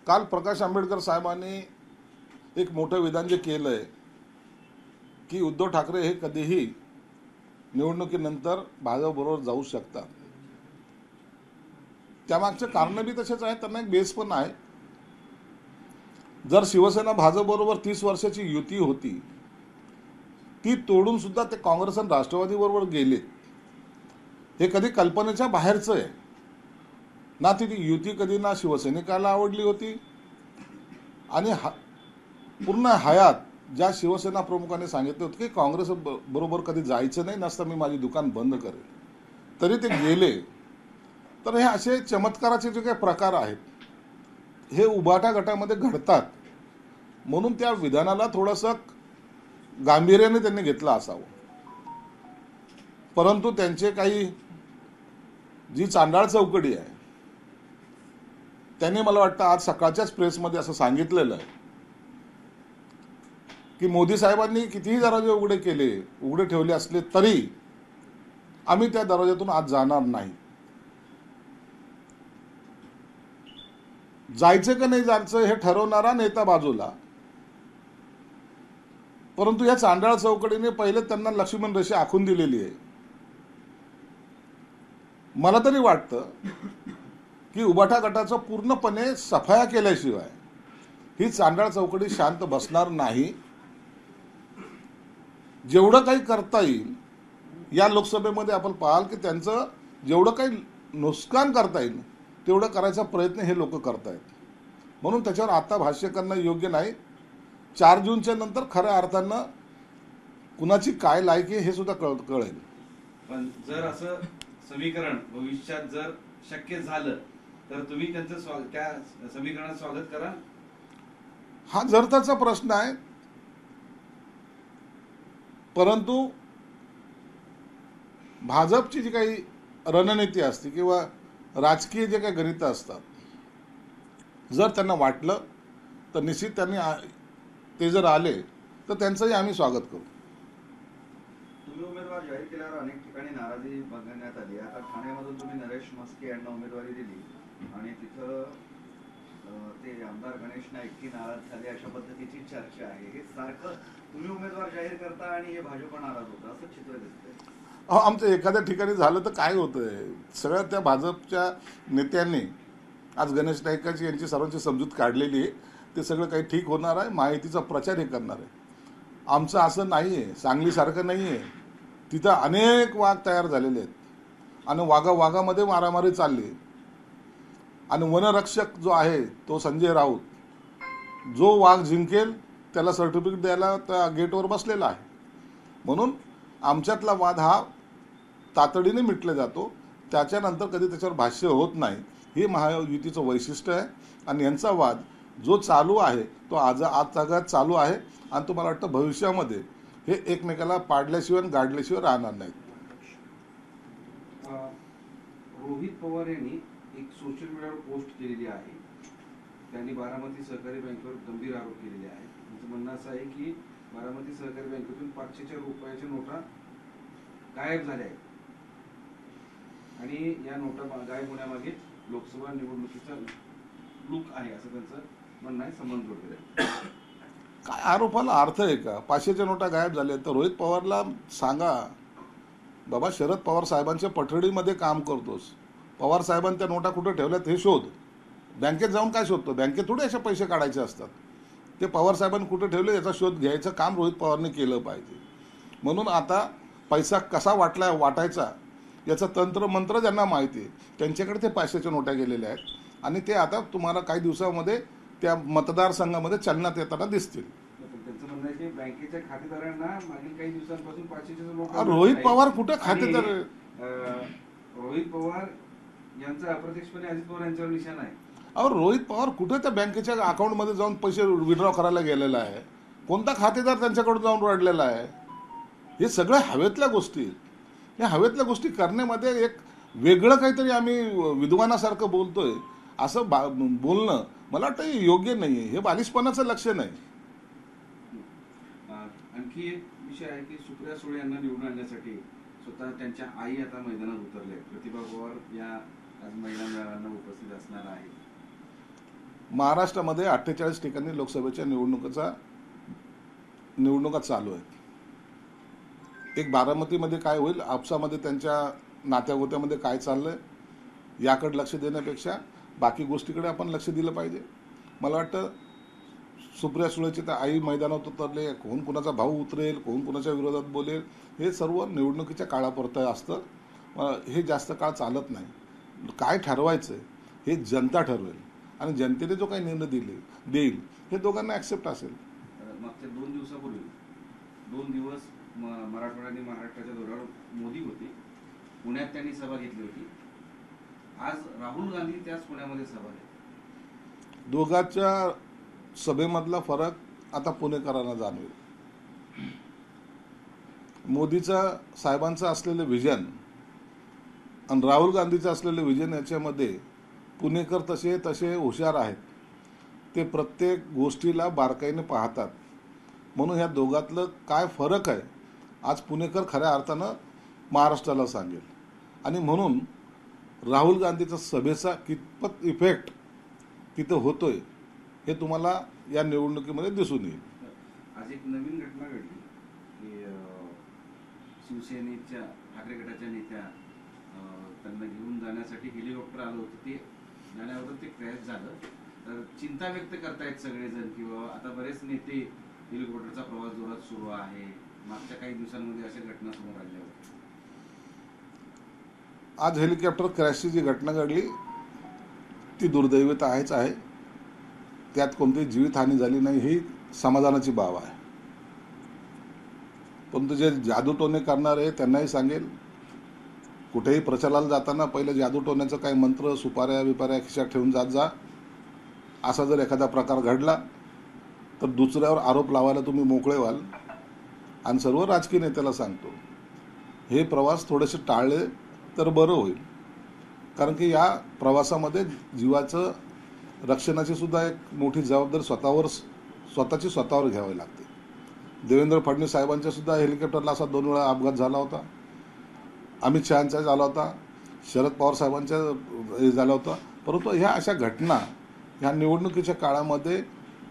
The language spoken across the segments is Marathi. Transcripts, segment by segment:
काल प्रकाश आंबेडकर साहेबांनी एक मोठं विधान जे केलंय की उद्धव ठाकरे हे कधीही निवडणुकीनंतर भाजपबरोबर जाऊ शकतात. त्यामागचे कारण बी तसेच आहेत, त्यांना एक बेस पण आहे. जर शिवसेना भाजपबरोबर 30 वर्षाची युती होती ती तोडून सुद्धा ते काँग्रेस आणि राष्ट्रवादी बरोबर गेले. हे कधी कल्पनेच्या बाहेरचं आहे ना. ती युती कधी ना शिवसैनिकाला आवडली होती आणि पूर्ण हयात ज्या शिवसेना प्रमुखांनी सांगितलं होतं की काँग्रेस बरोबर कधी जायचं नाही, नसतं मी माझी दुकान बंद करेल, तरी ते गेले. तर हे असे चमत्काराचे जे काही प्रकार आहेत हे उभाटा गटामध्ये घडतात. म्हणून त्या विधानाला थोडंसं गांभीर्याने त्यांनी घेतलं असावं. परंतु त्यांचे काही जी चांडाळ चौकडी आहे त्यांनी मला वाटतं आज सकाळच्याच प्रेसमध्ये असं सांगितलेलं आहे की मोदी साहेबांनी कितीही दरवाजे उघडे ठेवले असले तरी आम्ही त्या दरवाज्यातून आज जाणार नाही. जायचं का नाही जायचं हे ठरवणारा नेता बाजूला, परंतु या चांडाळ चौकडीने पहिले त्यांना लक्ष्मण रेषा आखून दिलेली आहे. मला तरी वाटतं की उभाटा गटाचं पूर्णपणे सफाया केल्याशिवाय ही चांडाळ चौकडी शांत बसणार नाही. जेवढं काही करता येईल या लोकसभेमध्ये आपण पाहाल की त्यांचं जेवढं काही नुकसान करता येईल तेवढं करायचा प्रयत्न हे लोक करतायत. म्हणून त्याच्यावर आता भाष्य करणं योग्य नाही. 4 जूनच्या नंतर खऱ्या अर्थानं कुणाची काय लायकी हे सुद्धा कळेल. पण जर असं समीकरण भविष्यात जर शक्य झालं तर तुम्ही त्यांचं त्या समीकरणात स्वागत करा. हा जर त्याचा प्रश्न आहे, परंतु भाजपची जी काही रणनीती असते किंवा राजकीय जे काही गणितं असतात, जर त्यांना वाटलं तर निश्चित त्यांनी ते जर आले तर त्यांचंही आम्ही स्वागत करू. तुम्ही उमेदवार जाहीर केल्यावर अनेक ठिकाणी नाराजी बघण्यात आली. आता ठाण्यामधून तुम्ही नरेश म्हस्के यांना उमेदवारी दिली आणि तिथं ते आमदार गणेश नाईक की नाराज झाले अशा पद्धतीची चर्चा आहे. हे सारखं तुम्ही उमेदवार जाहीर करता आणि हे भाजप नाराज होतं असं चित्र दिसतंय. आमचं एखाद्या ठिकाणी झालं तर काय होतंय, सगळ्या त्या भाजपच्या नेत्यांनी आज गणेश नाईकाची यांची सर्वांची समजूत काढलेली आहे. ते सगळं काही ठीक होणार आहे, माहितीचा प्रचार हे करणार आहे. आमचं असं नाही आहे, सांगलीसारखं नाही आहे. तिथं अनेक वाघ तयार झालेले आहेत आणि वाघामध्ये मारामारी चालली. आणि वनरक्षक जो आहे तो संजय राऊत, जो वाघ जिंकेल त्याला सर्टिफिकेट द्यायला त्या गेटवर बसलेला आहे. म्हणून आमच्यातला वाद हा तातडीने मिटला जातो, त्याच्यानंतर कधी त्याच्यावर भाष्य होत नाही. हे महायुतीचं वैशिष्ट्य आहे. आणि यांचा वाद जो चालू आहे तो आज तागात चालू आहे आणि तुम्हाला वाटतं भविष्यामध्ये हे एकमेकाला पाडल्याशिवाय गाडल्याशिवाय राहणार नाहीत. रोहित पवार यांनी एक सोशल मीडियावर पोस्ट केलेली आहे. त्यांनी बारामती सहकारी बँकेवर गंभीर आरोप केलेले आहे. त्यांचं म्हणणं असं आहे की बारामती सहकारी बँकेतून 500 रुपयाच्या नोटा गायब झाल्या आहेत आणि या नोटा गायब होण्यामागे लोकसभा निवडणुकीचा लूक आहे असं त्यांचं म्हणणं आहे. संबंध जोडलेला आहे. काय आरोपाला अर्थ आहे का? 500च्या नोटा गायब झाल्या तर रोहित पवारला सांगा, बाबा शरद पवार साहेबांच्या पठडीमध्ये काम करतोस, पवार साहेबांनी त्या नोटा कुठं ठेवल्यात हे शोध. बँकेत जाऊन काय शोधतो? बँकेत थोडे असे पैसे काढायचे असतात. ते पवार साहेबांनी कुठं ठेवले याचा शोध घ्यायचं काम रोहित पवारने केलं पाहिजे. म्हणून आता पैसा कसा वाटायचा याचं तंत्रमंत्र ज्यांना माहिती आहे त्यांच्याकडे ते 500च्या नोटा गेलेल्या आहेत आणि ते आता तुम्हाला काही दिवसामध्ये त्या मतदारसंघामध्ये चलनात येताना दिसतील. त्यांचं म्हणणं आहे की बँकेच्या खातेदारांना मागील काही दिवसांपासून 500च्या नोटा. रोहित पवार कुठं खातेदार? रोहित पवार यांचा अप्रत्यक्षपणे अजित पवार यांच्यावर निशाण आहे. रोहित पवार कुठे त्या बँकेच्या अकाउंटमध्ये जाऊन पैसे विड्रॉ करायला गेलेला आहे? कोणता खातेदार त्यांच्याकडून जाऊन रडलेला आहे? हे सगळ्या हवेतल्या गोष्टी. या हवेतल्या गोष्टी करण्यामध्ये एक वेगळं काहीतरी आम्ही विद्वानासारखं बोलतोय असं बोलणं मला वाटतं योग्य नाही आहे. हे बालिशपणाचं लक्षण आहे. आणखी एक विषय आहे की सुप्रिया सुळे यांना निवडून आणण्यासाठी स्वतः त्यांच्या आई आता मैदानात उतरले. प्रतिभा पवार या आज महिला मेळाव्यांना उपस्थित असणार आहे. महाराष्ट्रामध्ये 48 ठिकाणी लोकसभेच्या निवडणुका चालू आहेत. एक बारामतीमध्ये काय होईल, आपसामध्ये त्यांच्या नात्यागोत्यामध्ये काय चाललंय याकडे लक्ष देण्यापेक्षा बाकी गोष्टीकडे आपण लक्ष दिलं पाहिजे. मला वाटतं सुप्रिया सुळेची तर आई मैदानात उतरले, कोण कुणाचा भाऊ उतरेल, कोण कुणाच्या विरोधात बोलेल, हे सर्व निवडणुकीच्या काळापुरतं असतं. हे जास्त काळ चालत नाही. काय ठरवायचं हे जनता ठरवेल आणि जनतेने जो काही निर्णय देईल हे दोघांना ॲक्सेप्ट असेल. मागच्या 2 दिवसापूर्वी 2 दिवस मराठवाडा आणि महाराष्ट्राच्या दौऱ्यावर मोदी होते. पुण्यात त्यांनी सभा घेतली होती. आज राहुल गांधी त्याच पुण्यामध्ये सभा घेतली. दोघांच्या सभेमधला फरक आता पुणेकरांना जाणवेल. मोदीचा साहेबांचं असलेलं विजन आणि राहुल गांधीचं असलेलं विजन याच्यामध्ये पुणेकर तसे हुशार आहेत. ते प्रत्येक गोष्टीला बारकाईने पाहतात. म्हणून ह्या दोघातलं काय फरक आहे आज पुणेकर खऱ्या अर्थानं महाराष्ट्राला सांगेल. आणि म्हणून राहुल गांधीचा सभेचा कितपत इफेक्ट तिथं होतोय हे तुम्हाला या निवडणुकीमध्ये दिसून येईल. आज एक नवीन घटना घडली की शिवसेनेच्या ठाकरे गटाच्या नेत्या त्यांना घेऊन जाण्यासाठी हेलिकॉप्टर आलं होतं. ते जाण्यावर ते क्रॅश झालं. तर चिंता व्यक्त करतायत सगळेजण की बाबा आता बरेच नेते हेलिकॉप्टरचा प्रवास जोरात सुरू आहे. मागच्या काही दिवसांमध्ये अशा घटना समोर आल्या होत्या. आज हेलिकॉप्टर क्रॅशची जी घटना घडली ती दुर्दैवी तर आहेच आहे. त्यात कोणतीही जीवितहानी झाली नाही ही समाधानाची बाब आहे. परंतु जे जादूटोणे करणारे त्यांनाही सांगेल, कुठेही प्रचाराला जाताना पहिलं जादूटोण्याचं काही मंत्र सुपाऱ्या बिपाऱ्या खिशात ठेवून जात जा. असा जर एखादा प्रकार घडला तर दुसऱ्यावर आरोप लावायला तुम्ही मोकळे व्हाल. आणि सर्व राजकीय नेत्याला सांगतो, हे प्रवास थोडेसे टाळले तर बरं होईल. कारण की या प्रवासामध्ये जीवाचं रक्षणाची सुद्धा एक मोठी जबाबदारी स्वतःवर घ्यावी लागते. देवेंद्र फडणवीस साहेबांच्या सुद्धा हेलिकॉप्टरला असा 2 वेळा अपघात झाला होता. अमित शहांचा झाला होता. शरद पवार साहेबांच्या झाला होता. परंतु ह्या अशा घटना ह्या निवडणुकीच्या काळामध्ये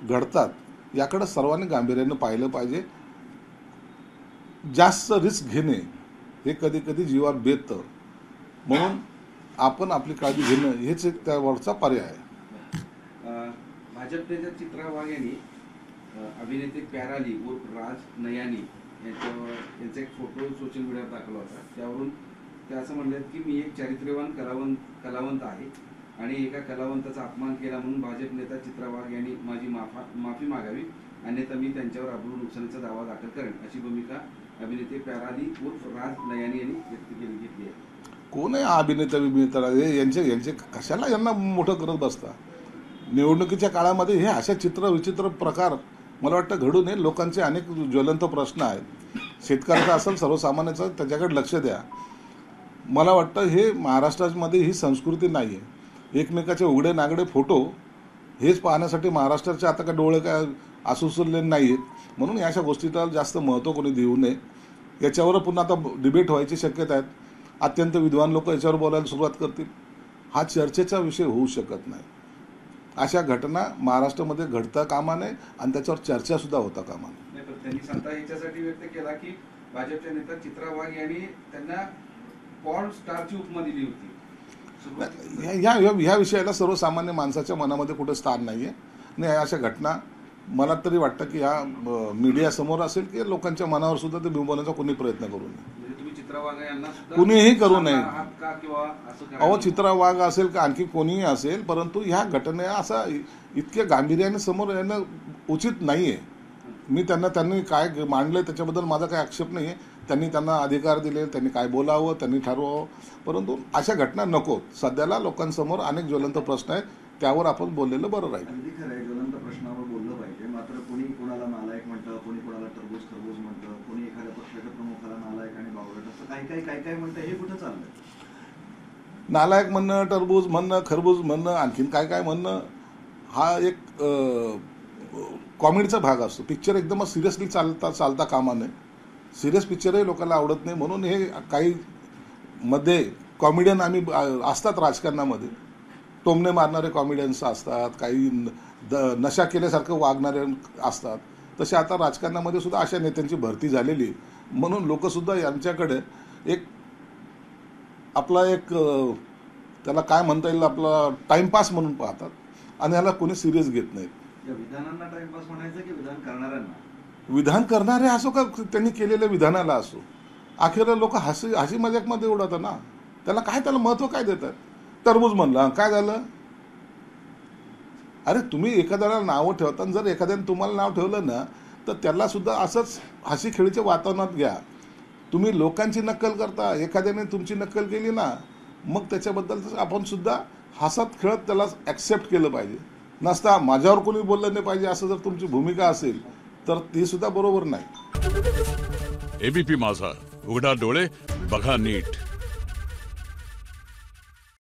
घडतात. याकडे सर्वांनी गांभीर्यानं पाहिलं पाहिजे. जास्त रिस्क घेणे हे कधी कधी जीवावर बेततं. म्हणून आपण आपली काळजी घेणं हेच एक त्यावरचा पर्याय आहे. भाजप नेत्या चित्रा वाघ यांनी अभिनेते प्याराली उर्फ राज नयानी यांचा एक फोटो सोशल मीडियावर दाखवला होता. त्यावरून ते असं म्हणलेत की मी एक चारित्र्यवान कलावंत आहे आणि एका कलावंताचा अपमान केला म्हणून भाजप नेता चित्रा वाघ यांनी माझी माफी मागावी, अन्यथा मी त्यांच्यावर अब्रू नुकसानीचा दावा दाखल करेन, अशी भूमिका अभिनेते प्याराली उर्फ राज नयानी यांनी व्यक्त घेतली आहे. कोण आहे अभिनेता यांचे कशाला यांना मोठं करत बसता. निवडणुकीच्या काळामध्ये हे अशा विचित्र प्रकार मला वाटतं घडू नये. लोकांचे अनेक ज्वलंत प्रश्न आहेत. शेतकऱ्याचा असेल सर्वसामान्याचा त्याच्याकडे लक्ष द्या. मला वाटतं हे महाराष्ट्रामध्ये ही संस्कृती नाही आहे. एकमेकाचे उघडे नागडे फोटो हेच पाहण्यासाठी महाराष्ट्राचे आता का डोळे काय आसुसले नाही आहेत. म्हणून या अशा गोष्टीला जास्त महत्त्व कोणी देऊ नये. याच्यावर पुन्हा आता डिबेट व्हायची शक्यता आहेत. अत्यंत विद्वान लोक याच्यावर बोलायला सुरुवात करतील. हा चर्चेचा विषय होऊ शकत नाही. अशा घटना महाराष्ट्रामध्ये घडता कामा नये आणि त्याच्यावर चर्चा सुद्धा होता कामा नये. त्यांनी संताप याच्यासाठी व्यक्त केला की भाजपच्या नेत्या चित्रा वाघ यांनी त्यांना पॉर्न स्टारची उपमा दिली होती. ह्या विषयाला सर्वसामान्य माणसाच्या मनामध्ये कुठे स्थान नाही आहे. आणि अशा घटना मला तरी वाटतं की ह्या मीडियासमोर असेल की लोकांच्या मनावर सुद्धा ते बिंबवण्याचा कोणी प्रयत्न करू नये. तुम्ही चित्रा वाघ यांना कुणीही करू नये. अहो चित्रा वाघ असेल का आणखी कोणीही असेल, परंतु ह्या घटने असा इतक्या गांभीर्याने समोर येणं उचित नाही आहे. त्यांनी काय मांडलं त्याच्याबद्दल माझा काही आक्षेप नाही आहे. त्यांना अधिकार दिले, त्यांनी काय बोलावं, त्यांनी ठरवावं. परंतु अशा घटना नको. सध्याला लोकांसमोर अनेक ज्वलंत प्रश्न आहेत, त्यावर आपण बोललेलं बरं राहील. अगदी खरं आहे, ज्वलंत प्रश्नावर बोललं पाहिजे. मात्र कोणी कोणाला नालायक म्हणतं, कोणी कोणाला टरबूज म्हणतं, कोणी एखाद्या पक्षाच्या प्रमुखाला नालायक आणि बावळट असं काय काय म्हणतं. हे कुठं चाललंय? नालायक म्हणणं, टरबूज म्हणणं, खरबूज म्हणणं, आणखीन काय म्हणणं हा एक कॉमेडीचा भाग असतो. पिक्चर एकदम सिरियसली चालता कामा नये. सिरियस पिक्चरही लोकांना आवडत नाही. म्हणून हे काही मध्ये कॉमेडियन आम्ही असतात राजकारणामध्ये, टोमणे मारणारे कॉमेडियन्स असतात, काही नशा केल्यासारखं वागणारे असतात. तसे आता राजकारणामध्ये सुद्धा अशा नेत्यांची भरती झालेली आहे. म्हणून लोकसुद्धा यांच्याकडे एक आपला एक त्याला काय म्हणता येईल, आपला टाइमपास म्हणून पाहतात आणि याला कोणी सिरियस घेत नाहीत. या विधानांना टाइमपास म्हणायचं की विधान करणाऱ्यांना? विधान करणारे असो का त्यांनी केलेल्या विधानाला असो, अखेर लोक हसी मजाकमध्ये उडवतात ना. त्याला महत्व काय देतात? टरबूज म्हणलं, काय झालं? अरे तुम्ही एखाद्याला नावं ठेवता, जर एखाद्याने तुम्हाला नाव ठेवलं ना तर त्याला सुद्धा असंच हसी खेळीच्या वातावरणात घ्या. तुम्ही लोकांची नक्कल करता, एखाद्याने तुमची नक्कल केली ना मग त्याच्याबद्दल आपण सुद्धा हसत खेळत त्याला ॲक्सेप्ट केलं पाहिजे. नसता माझ्यावर कोणी बोललं नाही पाहिजे असं जर तुमची भूमिका असेल तर ती सुद्धा बरोबर नाही. एबीपी माझा, उघडा डोळे बघा नीट.